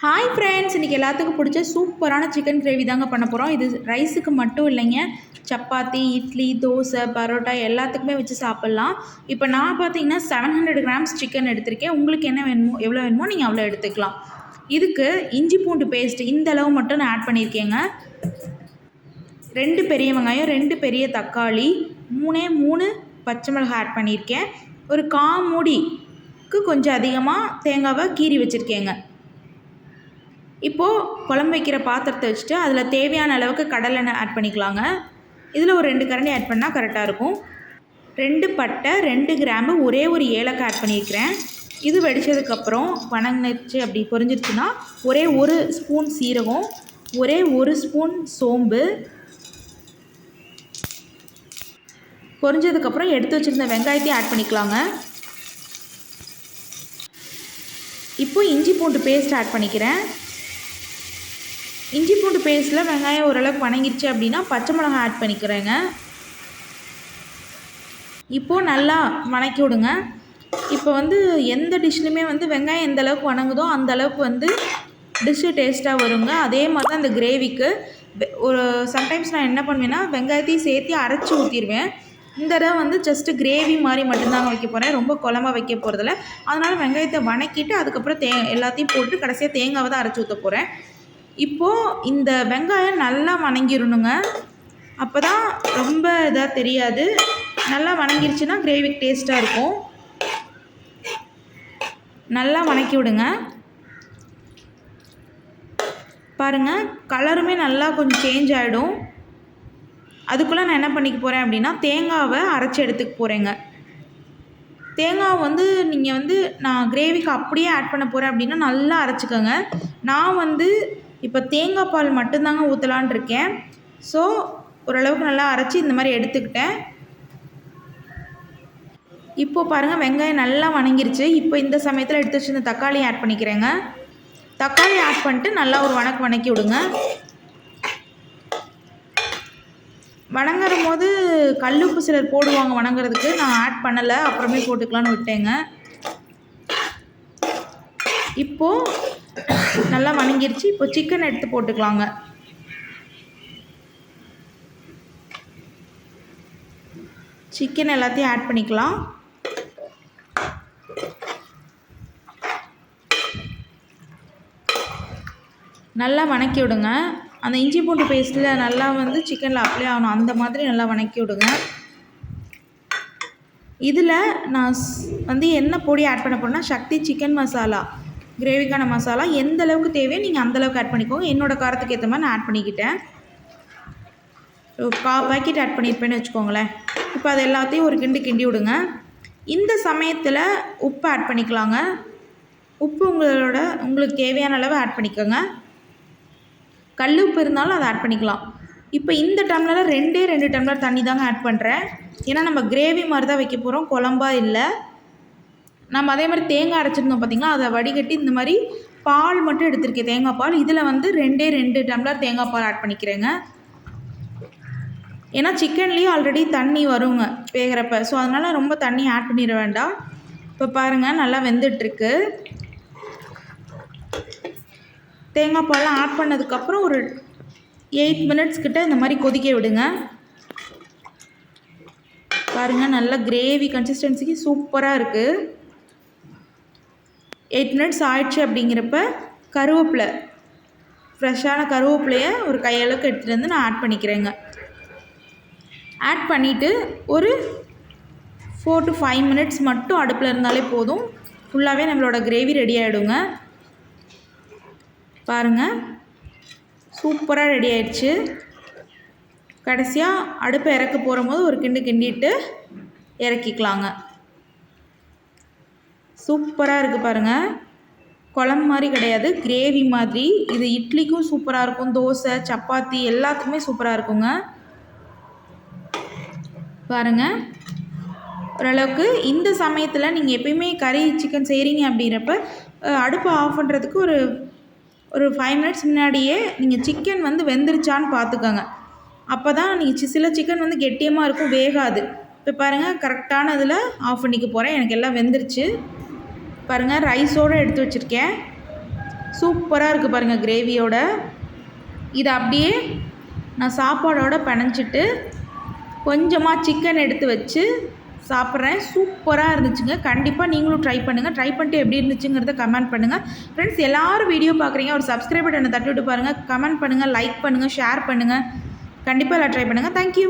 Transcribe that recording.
Hi friends, இன்றைக்கி எல்லாத்துக்கும் பிடிச்ச சூப்பரான சிக்கன் கிரேவி தாங்க பண்ண போகிறோம். இது ரைஸுக்கு மட்டும் இல்லைங்க, சப்பாத்தி, இட்லி, தோசை, பரோட்டா எல்லாத்துக்குமே வச்சு சாப்பிட்லாம். இப்போ நான் பார்த்தீங்கன்னா 700 கிராம்ஸ் சிக்கன் எடுத்திருக்கேன். உங்களுக்கு என்ன வேணுமோ, எவ்வளோ வேணுமோ நீங்கள் அவ்வளோ எடுத்துக்கலாம். இதுக்கு இஞ்சி பூண்டு பேஸ்ட் இந்த அளவு மட்டும் நான் ஆட் பண்ணியிருக்கேங்க. 2 பெரிய வெங்காயம், 2 பெரிய தக்காளி, 3 பச்சை மிளகாய் ஆட் பண்ணியிருக்கேன். ஒரு காமூடிக்கு கொஞ்சம் அதிகமாக தேங்காவை கீறி வச்சுருக்கேங்க. இப்போது குழம்பு வைக்கிற பாத்திரத்தை வச்சுட்டு அதில் தேவையான அளவுக்கு கடலெண்ணெய் ஆட் பண்ணிக்கலாங்க. இதில் ஒரு 2 கரண்டி ஆட் பண்ணால் கரெக்டாக இருக்கும். 2 பட்டை, 2 கிராம்பு, ஒரே ஒரு ஏலக்காய் ஆட் பண்ணியிருக்கிறேன். இது வெடித்ததுக்கப்புறம் வணங்கிச்சு அப்படி பொரிஞ்சிருச்சுன்னா ஒரே 1 ஸ்பூன் சீரகம், ஒரே 1 ஸ்பூன் சோம்பு பொரிஞ்சதுக்கப்புறம் எடுத்து வச்சுருந்த வெங்காயத்தையும் ஆட் பண்ணிக்கலாங்க. இப்போது இஞ்சி பூண்டு பேஸ்ட் ஆட் பண்ணிக்கிறேன். இஞ்சி பூண்டு பேஸ்ட்டில் வெங்காயம் ஓரளவுக்கு வணங்கிருச்சு அப்படின்னா பச்சை மிளகாய் ஆட் பண்ணிக்கிறேங்க. இப்போது நல்லா வணக்கி விடுங்க. இப்போ எந்த டிஷ்லையுமே வெங்காயம் எந்த அளவுக்கு வணங்குதோ அந்த அளவுக்கு டிஷ்ஷு டேஸ்ட்டாக வருங்க. அதே மாதிரி தான் இந்த கிரேவிக்கு ஒரு சம்டைம்ஸ் நான் என்ன பண்ணுவேன்னா வெங்காயத்தையும் சேர்த்து அரைச்சி ஊற்றிடுவேன். இந்த தடவை ஜஸ்ட்டு கிரேவி மாதிரி மட்டும்தாங்க வைக்க போகிறேன், ரொம்ப குழம்பா வைக்க போகிறதில்ல. அதனால் வெங்காயத்தை வணக்கிட்டு அதுக்கப்புறம் எல்லாத்தையும் போட்டு கடைசியாக தேங்காவை தான் அரைச்சி ஊற்ற போகிறேன். இப்போது இந்த வெங்காயம் நல்லா வணங்கிடணுங்க. அப்போ தான் ரொம்ப இதாக தெரியாது. நல்லா வணங்கிருச்சுன்னா கிரேவிக்கு டேஸ்ட்டாக இருக்கும். நல்லா வணக்கி விடுங்க. பாருங்கள், கலருமே நல்லா கொஞ்சம் சேஞ்ச் ஆகிடும். அதுக்குள்ளே நான் என்ன பண்ணிக்க போகிறேன் அப்படின்னா தேங்காவை அரைச்சி எடுத்துக்க போகிறேங்க. தேங்காய் நீங்கள் நான் கிரேவிக்கு அப்படியே ஆட் பண்ண போகிறேன் அப்படின்னா நல்லா அரைச்சிக்கோங்க. நான் இப்போ தேங்காய் பால் மட்டும்தாங்க ஊற்றலான் இருக்கேன். ஸோ ஓரளவுக்கு நல்லா அரைச்சி இந்த மாதிரி எடுத்துக்கிட்டேன். இப்போது பாருங்கள், வெங்காயம் நல்லா வணங்கிருச்சு. இப்போ இந்த சமயத்தில் எடுத்து வச்சு இந்த தக்காளி ஆட் பண்ணிக்கிறேங்க. தக்காளி ஆட் பண்ணிட்டு நல்லா ஒரு வணக்கி விடுங்க. வணங்குற போது கல்லுப்பு சிலர் போடுவாங்க வணங்குறதுக்கு, நான் ஆட் பண்ணலை, அப்புறமே போட்டுக்கலான்னு விட்டேங்க. இப்போது நல்லா வணங்கிருச்சு. இப்போ சிக்கன் எடுத்து போட்டுக்கலாங்க. சிக்கன் எல்லாத்தையும் ஆட் பண்ணிக்கலாம். நல்லா வணக்கி விடுங்க. அந்த இஞ்சி பூண்டு பேஸ்ட்டில் நல்லா சிக்கனில் அப்ளை ஆகணும், அந்த மாதிரி நல்லா வணக்கி விடுங்க. இதில் நான் என்ன பொடி ஆட் பண்ண போகிறேன்னா சக்தி சிக்கன் மசாலா, கிரேவிக்கான மசாலா எந்த அளவுக்கு தேவையோ நீங்கள் அந்தளவுக்கு ஆட் பண்ணிக்கோங்க. என்னோடய காரத்துக்கு ஏற்ற மாதிரி நான் ஆட் பண்ணிக்கிட்டேன். பாக்கெட் ஆட் பண்ணியிருப்பேன்னு வச்சுக்கோங்களேன். இப்போ அது எல்லாத்தையும் ஒரு கிண்டி விடுங்க. இந்த சமயத்தில் உப்பு ஆட் பண்ணிக்கலாங்க. உப்பு உங்களுக்கு தேவையான அளவு ஆட் பண்ணிக்கோங்க. கல் உப்பு இருந்தாலும் அதை ஆட் பண்ணிக்கலாம். இப்போ இந்த டம்ளரில் 2 டம்ளர் தண்ணி தாங்க ஆட் பண்ணுறேன். ஏன்னா நம்ம கிரேவி மாதிரி தான் வைக்க போகிறோம், குழம்பா இல்லை. நம்ம அதே மாதிரி தேங்காய் அரைச்சிருந்தோம் பார்த்திங்களா, அதை வடிகட்டி இந்த மாதிரி பால் மட்டும் எடுத்திருக்கேன், தேங்காய் பால். இதில் 2 டம்ளர் தேங்காய் பால் ஆட் பண்ணிக்கிறேங்க. ஏன்னா சிக்கன்லேயும் ஆல்ரெடி தண்ணி வருங்க வேகிறப்ப, ஸோ அதனால் ரொம்ப தண்ணி ஆட் பண்ணிட வேண்டாம். இப்போ பாருங்கள், நல்லா வெந்துட்டுருக்கு. தேங்காய் பால்லாம் ஆட் பண்ணதுக்கப்புறம் ஒரு 8 மினிட்ஸ் கிட்ட இந்த மாதிரி கொதிக்க விடுங்க. பாருங்கள், நல்ல கிரேவி கன்சிஸ்டன்சிக்கு சூப்பராக இருக்குது. 8 மினிட்ஸ் ஆயிடுச்சு. அப்படிங்கிறப்ப கருவேப்பிலை, ஃப்ரெஷ்ஷான கருவேப்பிலையை ஒரு கையளவுக்கு எடுத்துகிட்டு நான் ஆட் பண்ணிக்கிறேங்க. ஆட் பண்ணிவிட்டு ஒரு 4 to 5 மினிட்ஸ் மட்டும் அடுப்பில் இருந்தாலே போதும். ஃபுல்லாகவே நம்மளோட கிரேவி ரெடி ஆகிடுங்க. பாருங்கள், சூப்பராக ரெடி ஆயிடுச்சு. கடைசியாக அடுப்பை இறக்க போகும்போது ஒரு கிண்டிட்டு இறக்கிக்கலாங்க. சூப்பராக இருக்குது பாருங்கள். குழம்பு மாதிரி கிடையாது, கிரேவி மாதிரி. இது இட்லிக்கும் சூப்பராக இருக்கும், தோசை, சப்பாத்தி எல்லாத்துக்குமே சூப்பராக இருக்குங்க. பாருங்கள், ஓரளவுக்கு இந்த சமயத்தில் நீங்கள் எப்பயுமே கறி சிக்கன் செய்கிறீங்க அப்படிங்கிறப்ப அடுப்பை ஆஃப் பண்ணுறதுக்கு ஒரு 5 மினிட்ஸ் முன்னாடியே நீங்கள் சிக்கன் வெந்துருச்சான்னு பார்த்துக்கோங்க. அப்போ தான் நீங்கள் சில சிக்கன் கெட்டியமாக இருக்கும், வேகாது. இப்போ பாருங்கள், கரெக்டான இதில் ஆஃப் பண்ணிக்க போகிறேன். எனக்கு எல்லாம் வெந்துருச்சு. பாருங்கள், ரைஸோடு எடுத்து வச்சுருக்கேன். சூப்பராக இருக்குது பாருங்கள் கிரேவியோட. இதை அப்படியே நான் சாப்பாடோட பிணைஞ்சிட்டு கொஞ்சமாக சிக்கன் எடுத்து வச்சு சாப்பிட்றேன். சூப்பராக இருந்துச்சுங்க. கண்டிப்பாக நீங்களும் ட்ரை பண்ணுங்கள். ட்ரை பண்ணிட்டு எப்படி இருந்துச்சுங்கிறத கமெண்ட் பண்ணுங்கள். ஃப்ரெண்ட்ஸ் எல்லோரும் வீடியோ பார்க்குறீங்க, ஒரு சப்ஸ்கிரைப் பட்டனை தட்டி விட்டு பாருங்கள். கமெண்ட் பண்ணுங்கள், லைக் பண்ணுங்கள், ஷேர் பண்ணுங்கள். கண்டிப்பாக எல்லாம் ட்ரை பண்ணுங்கள். தேங்க்யூ.